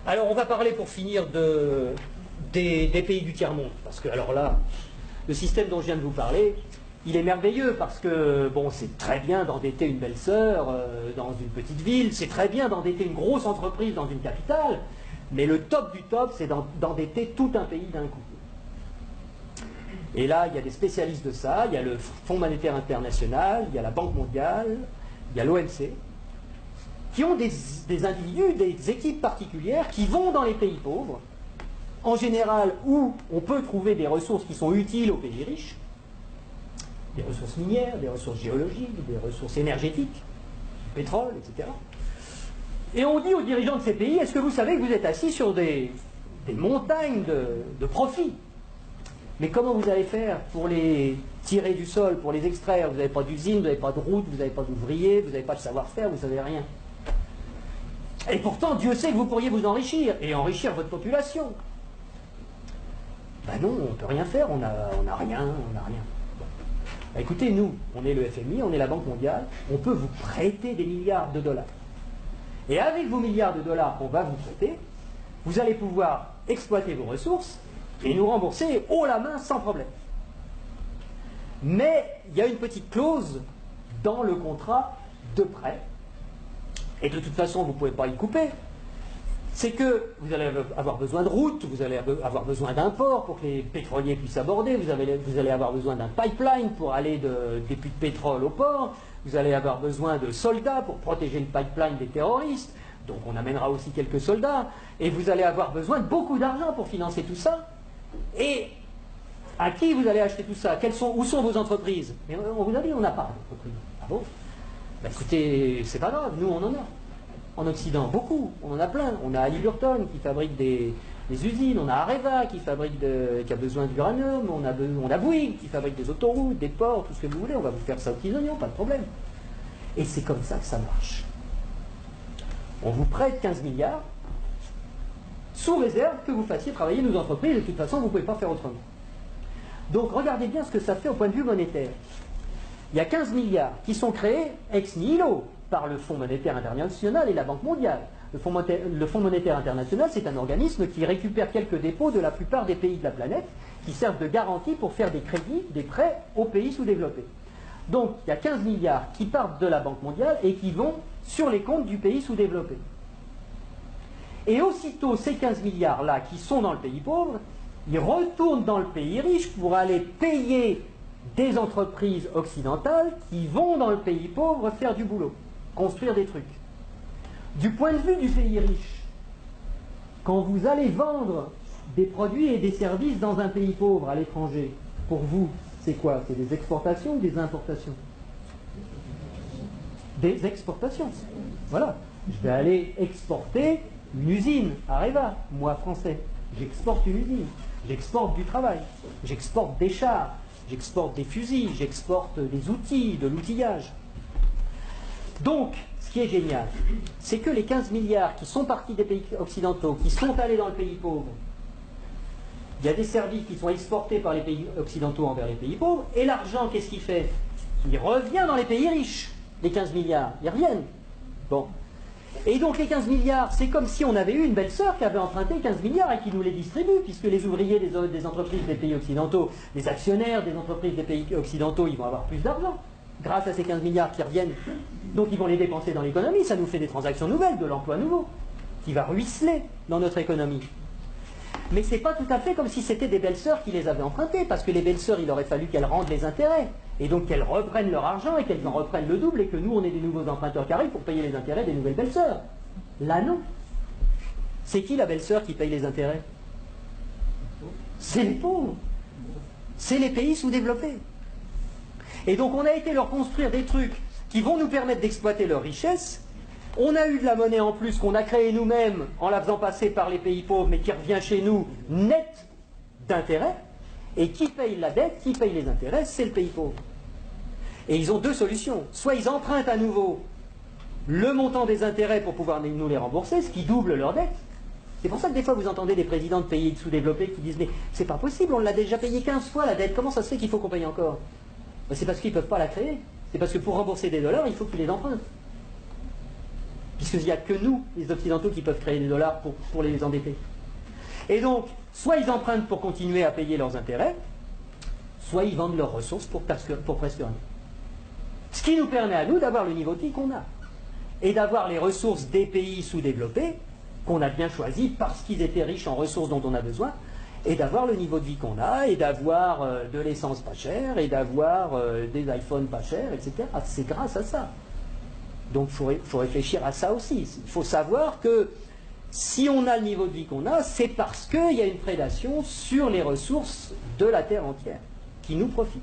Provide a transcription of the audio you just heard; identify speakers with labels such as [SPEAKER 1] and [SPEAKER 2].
[SPEAKER 1] Alors on va parler pour finir des pays du tiers-monde, parce que alors là, le système dont je viens de vous parler, il est merveilleux parce que, bon, c'est très bien d'endetter une belle-sœur dans une petite ville, c'est très bien d'endetter une grosse entreprise dans une capitale, mais le top du top, c'est d'endetter tout un pays d'un coup. Et là, il y a des spécialistes de ça, il y a le Fonds monétaire international, il y a la Banque mondiale, il y a l'OMC, qui ont des individus, des équipes particulières qui vont dans les pays pauvres, en général où on peut trouver des ressources qui sont utiles aux pays riches, des ressources minières, des ressources géologiques, des ressources énergétiques, du pétrole, etc. Et on dit aux dirigeants de ces pays, est-ce que vous savez que vous êtes assis sur des montagnes de profits? Mais comment vous allez faire pour les tirer du sol, pour les extraire? Vous n'avez pas d'usine, vous n'avez pas de route, vous n'avez pas d'ouvriers, vous n'avez pas de savoir-faire, vous ne savez rien. Et pourtant, Dieu sait que vous pourriez vous enrichir, et enrichir votre population. Ben non, on ne peut rien faire, on n'a rien, on n'a rien. Ben écoutez, nous, on est le FMI, on est la Banque mondiale, on peut vous prêter des milliards de dollars. Et avec vos milliards de dollars qu'on va vous prêter, vous allez pouvoir exploiter vos ressources et nous rembourser haut la main sans problème. Mais il y a une petite clause dans le contrat de prêt, et de toute façon vous ne pouvez pas y couper, c'est que vous allez avoir besoin de routes, vous allez avoir besoin d'un port pour que les pétroliers puissent aborder, vous allez avoir besoin d'un pipeline pour aller des puits de pétrole au port, vous allez avoir besoin de soldats pour protéger le pipeline des terroristes, donc on amènera aussi quelques soldats, et vous allez avoir besoin de beaucoup d'argent pour financer tout ça. Et à qui vous allez acheter tout ça? Où sont vos entreprises? Mais on vous a dit, on n'a pas d'entreprise. Ah bon? Ben écoutez, c'est pas grave, nous on en a. En Occident, beaucoup, on en a plein. On a Halliburton qui fabrique des usines, on a Areva qui a besoin d'uranium, on a Bouygues qui fabrique des autoroutes, des ports, tout ce que vous voulez, on va vous faire ça aux petits oignons, pas de problème. Et c'est comme ça que ça marche. On vous prête 15 milliards, sous réserve que vous fassiez travailler nos entreprises, de toute façon vous ne pouvez pas faire autrement. Donc regardez bien ce que ça fait au point de vue monétaire. Il y a 15 milliards qui sont créés ex nihilo par le Fonds monétaire international et la Banque mondiale. Le Fonds monétaire international, c'est un organisme qui récupère quelques dépôts de la plupart des pays de la planète qui servent de garantie pour faire des crédits, des prêts aux pays sous-développés. Donc il y a 15 milliards qui partent de la Banque mondiale et qui vont sur les comptes du pays sous-développé. Et aussitôt ces 15 milliards-là qui sont dans le pays pauvre, ils retournent dans le pays riche pour aller payer des entreprises occidentales qui vont dans le pays pauvre faire du boulot, construire des trucs. Du point de vue du pays riche, quand vous allez vendre des produits et des services dans un pays pauvre à l'étranger, pour vous, c'est quoi? C'est des exportations ou des importations? Des exportations. Voilà. Je vais aller exporter une usine, Areva, moi français. J'exporte une usine. J'exporte du travail. J'exporte des chars. J'exporte des fusils. J'exporte des outils, de l'outillage. Donc, ce qui est génial, c'est que les 15 milliards qui sont partis des pays occidentaux, qui sont allés dans le pays pauvre, il y a des services qui sont exportés par les pays occidentaux envers les pays pauvres, et l'argent, qu'est-ce qu'il fait? Il revient dans les pays riches, les 15 milliards. Ils reviennent. Bon. Et donc les 15 milliards, c'est comme si on avait eu une belle-sœur qui avait emprunté 15 milliards et qui nous les distribue, puisque les ouvriers des entreprises des pays occidentaux, les actionnaires des entreprises des pays occidentaux, ils vont avoir plus d'argent grâce à ces 15 milliards qui reviennent. Donc ils vont les dépenser dans l'économie, ça nous fait des transactions nouvelles, de l'emploi nouveau, qui va ruisseler dans notre économie. Mais ce n'est pas tout à fait comme si c'était des belles-sœurs qui les avaient empruntées, parce que les belles-sœurs, il aurait fallu qu'elles rendent les intérêts, et donc qu'elles reprennent leur argent, et qu'elles en reprennent le double, et que nous, on ait des nouveaux emprunteurs qui arrivent pour payer les intérêts des nouvelles belles-sœurs. Là, non. C'est qui la belle-sœur qui paye les intérêts? C'est les pauvres. C'est les pays sous-développés. Et donc, on a été leur construire des trucs qui vont nous permettre d'exploiter leur richesse. On a eu de la monnaie en plus qu'on a créée nous-mêmes en la faisant passer par les pays pauvres, mais qui revient chez nous net d'intérêts. Et qui paye la dette, qui paye les intérêts, c'est le pays pauvre. Et ils ont deux solutions. Soit ils empruntent à nouveau le montant des intérêts pour pouvoir nous les rembourser, ce qui double leur dette. C'est pour ça que des fois vous entendez des présidents de pays sous-développés qui disent « Mais c'est pas possible, on l'a déjà payé 15 fois la dette, comment ça se fait qu'il faut qu'on paye encore ?» C'est parce qu'ils ne peuvent pas la créer. C'est parce que pour rembourser des dollars, il faut qu'ils les empruntent. puisqu'il n'y a que nous, les Occidentaux, qui peuvent créer des dollars pour les endetter. Et donc, soit ils empruntent pour continuer à payer leurs intérêts, soit ils vendent leurs ressources pour presque rien. Ce qui nous permet à nous d'avoir le niveau de vie qu'on a. Et d'avoir les ressources des pays sous-développés, qu'on a bien choisis parce qu'ils étaient riches en ressources dont on a besoin, et d'avoir le niveau de vie qu'on a, et d'avoir de l'essence pas chère, et d'avoir des iPhones pas chers, etc. C'est grâce à ça. Donc il faut réfléchir à ça aussi. Il faut savoir que si on a le niveau de vie qu'on a, c'est parce qu'il y a une prédation sur les ressources de la Terre entière qui nous profitent.